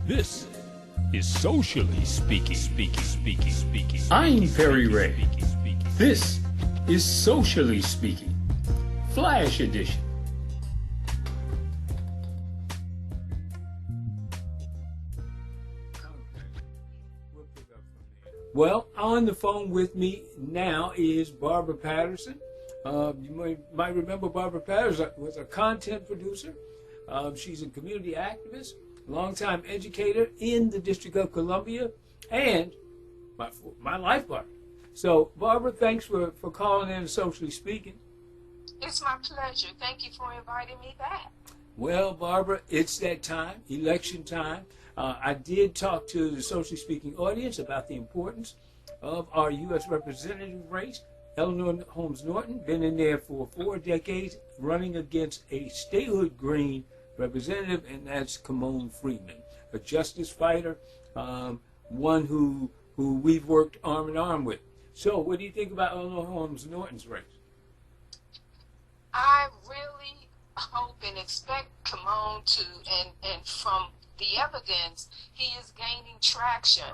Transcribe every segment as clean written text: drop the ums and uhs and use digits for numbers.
This is Socially Speaking. I'm Perry Ray. This is Socially Speaking, Flash Edition. Well, on the phone with me now is Barbara Patterson. You might remember Barbara Patterson was a content producer. She's a community activist, longtime educator in the District of Columbia, and my life partner. So, Barbara, thanks for calling in Socially Speaking. It's my pleasure. Thank you for inviting me back. Well, Barbara, it's that time, election time. I did talk to the Socially Speaking audience about the importance of our U.S. representative race. Eleanor Holmes Norton, been in there for 4 decades, running against a statehood green representative, and that's Kamon Freeman, a justice fighter, one who we've worked arm in arm with. So what do you think about Eleanor Holmes Norton's race? I really hope and expect Kamon to, and from the evidence, he is gaining traction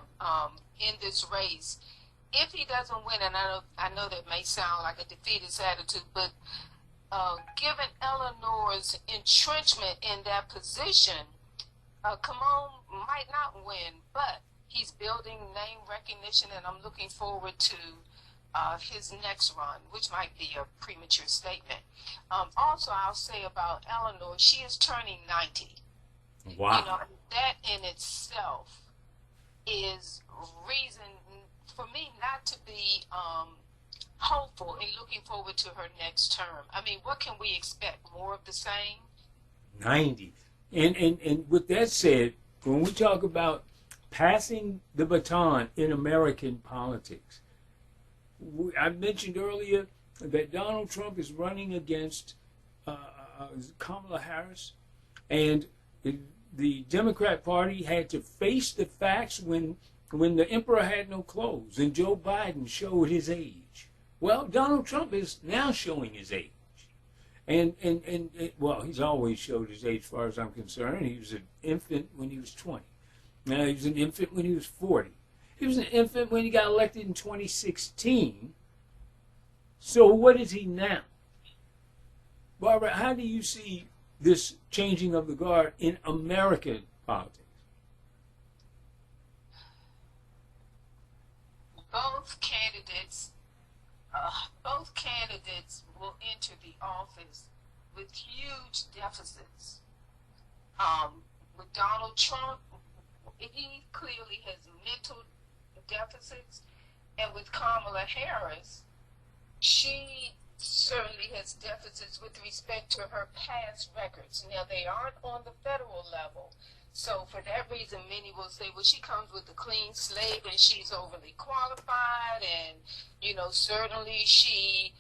in this race. If he doesn't win, and I know that may sound like a defeatist attitude, but given Eleanor's entrenchment in that position, Kamon might not win, but he's building name recognition, and I'm looking forward to his next run, which might be a premature statement. Also, I'll say about Eleanor, she is turning 90. Wow. You know, that in itself is reason for me not to be hopeful and looking forward to her next term. I mean, what can we expect? More of the same? 90. And with that said, when we talk about passing the baton in American politics, I mentioned earlier that Donald Trump is running against Kamala Harris, and the Democrat Party had to face the facts when the emperor had no clothes and Joe Biden showed his age. Well, Donald Trump is now showing his age. And well, he's always showed his age as far as I'm concerned. He was an infant when he was 20. Now, he was an infant when he was 40. He was an infant when he got elected in 2016. So what is he now? Barbara, how do you see this changing of the guard in American politics? Both candidates will enter the office with huge deficits. With Donald Trump, he clearly has mental deficits, and with Kamala Harris, she certainly has deficits with respect to her past records. Now, they aren't on the federal level, so for that reason, many will say, well, she comes with a clean slate and she's overly qualified, and, you know, certainly she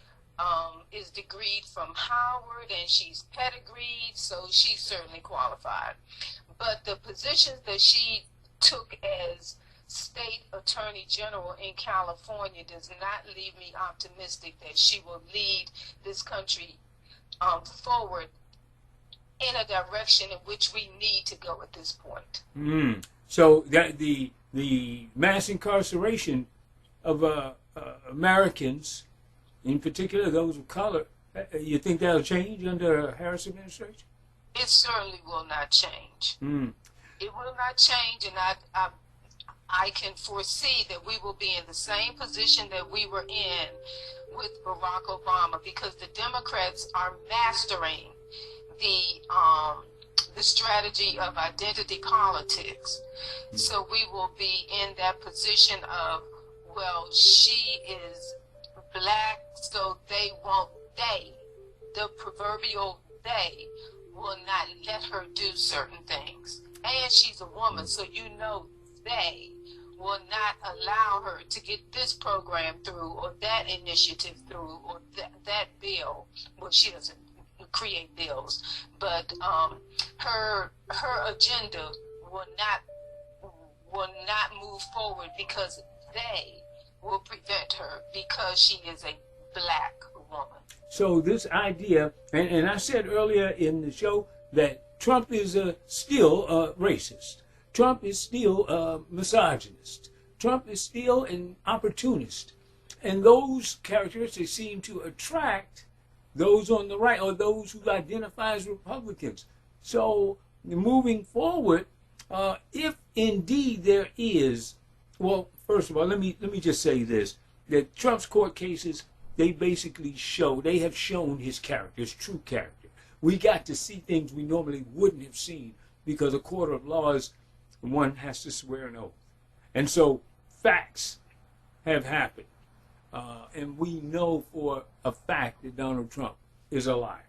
is degreed from Howard and she's pedigreed, so she's certainly qualified. But the positions that she took as state attorney general in California does not leave me optimistic that she will lead this country forward in a direction in which we need to go at this point. So that the mass incarceration of Americans, in particular those of color, you think that'll change under a Harris administration? It certainly will not change. It will not change, and I can foresee that we will be in the same position that we were in with Barack Obama, because the Democrats are mastering the strategy of identity politics. So we will be in that position of, well, she is black, so the proverbial they, will not let her do certain things. And she's a woman, so you know they will not allow her to get this program through or that initiative through or that bill. Well, she doesn't create bills, but her agenda will not move forward because they will prevent her because she is a black woman. So this idea, and I said earlier in the show that Trump is still a racist. Trump is still a misogynist. Trump is still an opportunist. And those characteristics seem to attract those on the right or those who identify as Republicans. So moving forward, if indeed there is, well, first of all, let me just say this, that Trump's court cases, they have shown his character, his true character. We got to see things we normally wouldn't have seen because a court of law is one has to swear an oath. And so facts have happened. And we know for a fact that Donald Trump is a liar.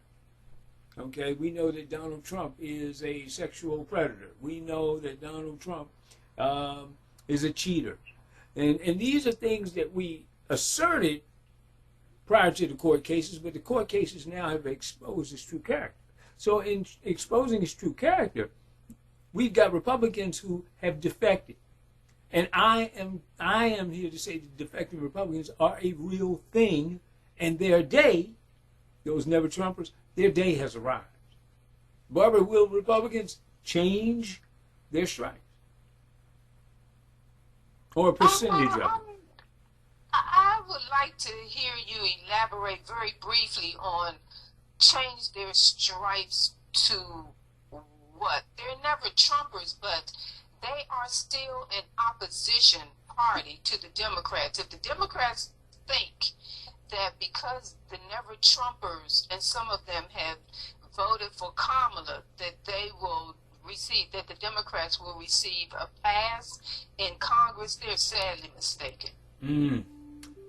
Okay, we know that Donald Trump is a sexual predator. We know that Donald Trump is a cheater. And these are things that we asserted prior to the court cases, but the court cases now have exposed his true character. So in exposing his true character, we've got Republicans who have defected. And I am here to say that defective Republicans are a real thing, and their day, those never Trumpers, their day has arrived. Barbara, will Republicans change their stripes? Or a percentage of it? I would like to hear you elaborate very briefly on change their stripes to what? They're never Trumpers, but they are still an opposition party to the Democrats. If the Democrats think that because the never Trumpers and some of them have voted for Kamala, that they will receive, that the Democrats will receive a pass in Congress, they're sadly mistaken.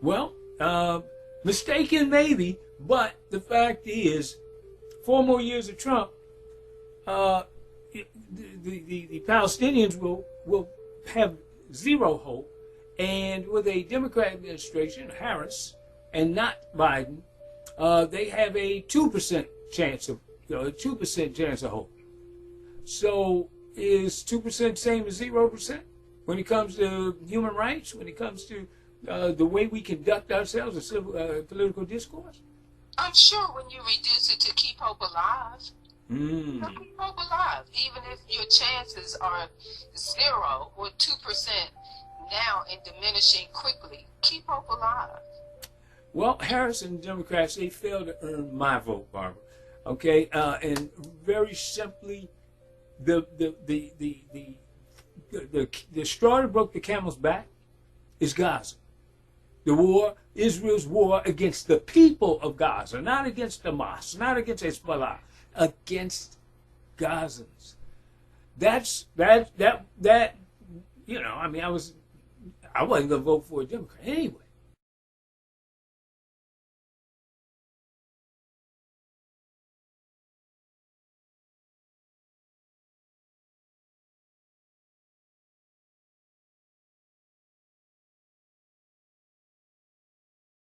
Well, mistaken maybe, but the fact is, 4 more years of Trump, the Palestinians will have zero hope, and with a Democrat administration, Harris, and not Biden, they have a 2% chance of 2% chance of hope. So is 2% same as 0% when it comes to human rights? When it comes to the way we conduct ourselves in civil political discourse? I'm sure when you reduce it to keep hope alive. Keep hope alive, even if your chances are 0 or 2% now and diminishing quickly. Keep hope alive. Well, Harris and Democrats, they failed to earn my vote, Barbara. Okay, and very simply, the straw that broke the camel's back is Gaza. The war, Israel's war against the people of Gaza, not against Hamas, not against Hezbollah, against Gazans. That. You know, I mean, I wasn't gonna vote for a Democrat anyway.